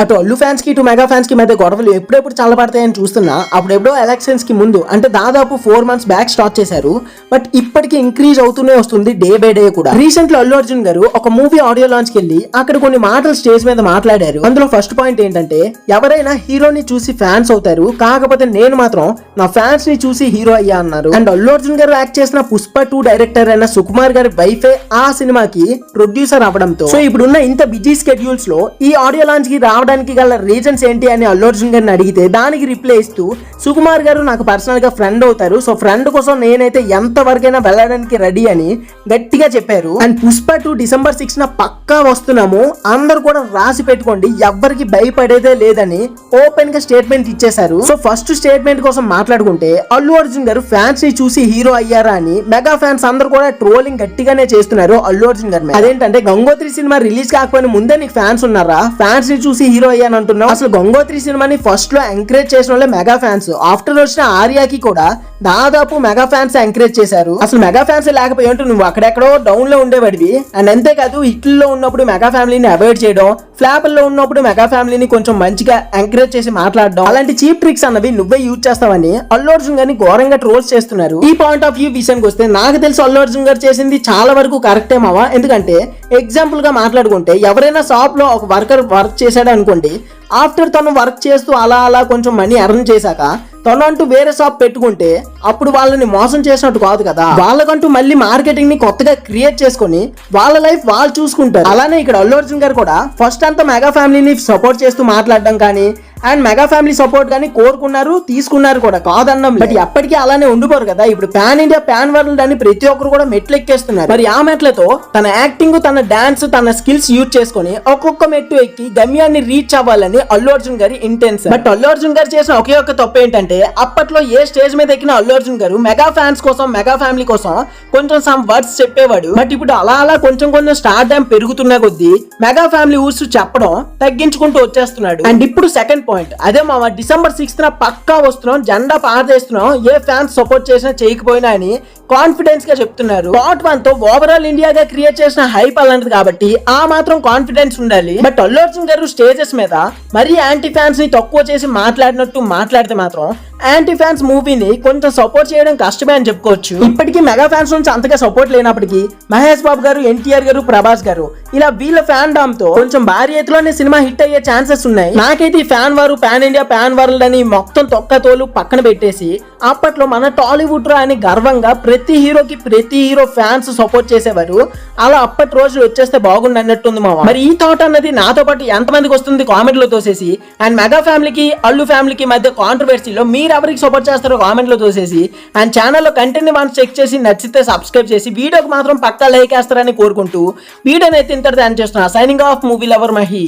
అటు అల్లు ఫ్యాన్స్ కి ఇటు మెగా ఫ్యాన్స్ కి మధ్య గొడవలు ఎప్పుడెప్పుడు చల్లబడతాయని చూస్తున్నా అప్పుడెప్పుడో ఎలక్షన్స్ కి ముందు అంటే దాదాపు 4 months బ్యాక్ స్టార్ట్ చేశారు. బట్ ఇప్పటికీ ఇంక్రీజ్ అవుతూనే వస్తుంది డే బై డే కూడా. రీసెంట్ లో అల్లు అర్జున్ గారు ఒక మూవీ ఆడియో లాంచ్ కి వెళ్ళి అక్కడ కొన్ని మాటలు స్టేజ్ మీద మాట్లాడారు. అందులో ఫస్ట్ పాయింట్ ఏంటంటే, ఎవరైనా హీరోని చూసి ఫ్యాన్స్ అవుతారు, కాకపోతే నేను మాత్రం నా ఫ్యాన్స్ ని చూసి హీరో అయ్యా అన్నారు. అండ్ అల్లు అర్జున్ గారు యాక్ట్ చేసిన పుష్ప 2 డైరెక్టర్ అయిన సుకుమార్ గారి వైఫే ఆ సినిమాకి ప్రొడ్యూసర్ అవడంతో సో ఇప్పుడున్న ఇంత బిజీ స్కెడ్యూల్స్ లో ఈ ఆడియో లాంచ్ కి రావడానికి గల రీజన్స్ ఏంటి అని అల్లు అర్జున్ గారిని అడిగితే దానికి రిప్లై ఇస్తూ సుకుమార్ గారు నాకు పర్సనల్ గా ఫ్రెండ్ అవుతారు, సో ఫ్రెండ్ కోసం నేనైతే ఎంత వరకైనా వెళ్ళడానికి రెడీ అని గట్టిగా చెప్పారు. అండ్ పుష్ప 2 December 6న పక్కా వస్తున్నాము, అందరు కూడా రాసి పెట్టుకోండి, ఎవ్వరికి భయపడేదే లేదని ఓపెన్ గా స్టేట్మెంట్ ఇచ్చేశారు. సో ఫస్ట్ స్టేట్మెంట్ కోసం మాట్లాడుకుంటే అల్లు అర్జున్ గారు ఫ్యాన్స్ ని చూసి హీరో అయ్యారా అని మెగా ఫ్యాన్స్ అందరు కూడా ట్రోలింగ్ గట్టిగానే చేస్తున్నారు అల్లు అర్జున్ గారు. అదేంటంటే గంగోత్రి సినిమా రిలీజ్ కాకపోయినా ముందే నీకు ఫ్యాన్స్ ఉన్నారా, ఫ్యాన్స్ ని చూసి హీరో అయ్యాను అంటున్నావు. అసలు గంగోత్రి సినిమాని ఫస్ట్ లో ఎంకరేజ్ చేసిన వాళ్ళే మెగా ఫ్యాన్స్. ఆఫ్టర్ వచ్చిన ఆర్యాకి కూడా దాదాపు మెగా ఫ్యాన్స్ ఎంకరేజ్ చేశారు. అసలు మెగా ఫ్యాన్స్ లేకపోయి నువ్వు అక్కడెక్కడో డౌన్ లో ఉండేవాడివి. అండ్ అంతేకాదు హిట్లో ఉన్నప్పుడు మెగా ఫ్యామిలీని అవాయిడ్ చేయడం, ఫ్లాప్ లో ఉన్నప్పుడు మెగా ఫ్యామిలీని కొంచెం మంచిగా ఎంకరేజ్ చేసి మాట్లాడడం, అలాంటి చీప్ ట్రిక్స్ అన్నవి నువ్వే యూజ్ చేస్తావని అల్లు అర్జున్ గారిని ఘోరంగా ట్రోల్స్ చేస్తున్నారు. ఈ పాయింట్ ఆఫ్ వ్యూ విషయానికి వస్తే నాకు తెలిసి అల్లు అర్జున్ గారు చేసింది చాలా వరకు కరెక్టే మావా. ఎందుకంటే ఎగ్జాంపుల్ గా మాట్లాడుకుంటే ఎవరైనా షాప్ లో ఒక వర్కర్ వర్క్ చేశాడు అనుకోండి, ఆఫ్టర్ తను వర్క్ చేస్తూ అలా కొంచెం మనీ ఎర్న్ చేశాక తను అంటూ వేరే షాప్ పెట్టుకుంటే అప్పుడు వాళ్ళని మోసం చేసినట్టు కాదు కదా. వాళ్ళకంటూ మళ్ళీ మార్కెటింగ్ ని కొత్తగా క్రియేట్ చేసుకొని వాళ్ళ లైఫ్ వాళ్ళు చూసుకుంటారు. అలానే ఇక్కడ అల్లు అర్జున్ గారు కూడా ఫస్ట్ అంతా మెగా ఫ్యామిలీని సపోర్ట్ చేస్తూ మాట్లాడడం కానీ అండ్ మెగా ఫ్యామిలీ సపోర్ట్ కానీ కోరుకున్నారు, తీసుకున్నారు కూడా, కాదన్నాం. బట్ ఎప్పటికీ అలానే ఉండిపోరు కదా. ఇప్పుడు పాన్ ఇండియా పాన్ వరల్డ్ అని ప్రతి ఒక్కరు కూడా మెట్లు ఎక్కేస్తున్నారు. మరి ఆ మెట్లతో తన యాక్టింగ్, తన డాన్స్, తన స్కిల్స్ యూజ్ చేసుకుని ఒక్కొక్క మెట్టు ఎక్కి గమ్యాన్ని రీచ్ అవ్వాలని అల్లు అర్జున్ గారి ఇంటెన్షన్. బట్ అల్లు అర్జున్ గారు చేసిన ఒకే ఒక్క తప్పు ఏంటంటే, అప్పట్లో ఏ స్టేజ్ మీద ఎక్కిన అల్లు అర్జున్ గారు మెగా ఫ్యాన్స్ కోసం, మెగా ఫ్యామిలీ కోసం కొంచెం సమ్ వర్డ్స్ చెప్పేవాడు. బట్ ఇప్పుడు అలా కొంచెం స్టార్ డ్యామ్ పెరుగుతున్న కొద్దీ మెగా ఫ్యామిలీ ఊర్స్ చెప్పడం తగ్గించుకుంటూ వచ్చేస్తున్నాడు. అండ్ ఇప్పుడు సెకండ్ పాయింట్ అదే మామ, December 6న పక్కా వస్తున్నాం, జెండా పారదేస్తున్నాం, ఏ ఫ్యాన్స్ సపోర్ట్ చేసినా చేయకపోయినా అని కాన్ఫిడెన్స్ గా చెప్తున్నారు. పార్ట్ 1 తో ఓవరాల్ ఇండియాగా క్రియేట్ చేసిన హైప్ అలాంటిది కాబట్టి ఆ మాత్రం కాన్ఫిడెన్స్ ఉండాలి. బట్ అల్లు అర్జున్ గారు స్టేజెస్ మీద మరీ యాంటీ ఫ్యాన్స్ ని తక్కువ చేసి మాట్లాడినట్టు మాట్లాడితే మాత్రం యాంటీ ఫ్యాన్స్ మూవీని కొంచెం సపోర్ట్ చేయడం కష్టమే అని చెప్పుకోవచ్చు. ఇప్పటికీ మెగా ఫ్యాన్స్ నుంచి అంతగా సపోర్ట్ లేనప్పటికీ మహేష్ బాబు గారు, ఎన్టీఆర్ గారు, ప్రభాస్ గారు ఇలా వీళ్ళ ఫ్యాన్ డామ్ తో కొంచెం భారీ ఎత్తులోనే సినిమా హిట్ అయ్యే ఛాన్సెస్ ఉన్నాయి. నాకైతే ఈ ఫ్యాన్ వారు, పాన్ ఇండియా, పాన్ వరల్డ్ అని మొత్తం తొక్కతోలు పక్కన పెట్టేసి అప్పట్లో మన టాలీవుడ్ రా అని గర్వంగా ప్రతి హీరోకి ప్రతి హీరో ఫ్యాన్స్ సపోర్ట్ చేసేవారు. అలా అప్పటి రోజులు వచ్చేస్తే బాగుండు అన్నట్టుంది మామ. మరి ఈ థాట్ అన్నది నాతో పాటు ఎంతమందికి వస్తుంది కామెంట్ లో తోసేసి. అండ్ మెగా ఫ్యామిలీకి, అల్లు ఫ్యామిలీకి మధ్య కాంట్రవర్సీలో మీరు ఎవరికి సపోర్ట్ చేస్తారో కామెంట్ లో తోసేసి. అండ్ ఛానల్లో కంటెంట్ ని మనం చెక్ చేసి నచ్చితే సబ్స్క్రైబ్ చేసి వీడియోకి మాత్రం పక్కా లైక్ వేస్తారని కోరుకుంటూ వీడియోని అయితే ఇంతటితో ఎండ్ చేస్తున్నా. Signing off, movie lover Mahi.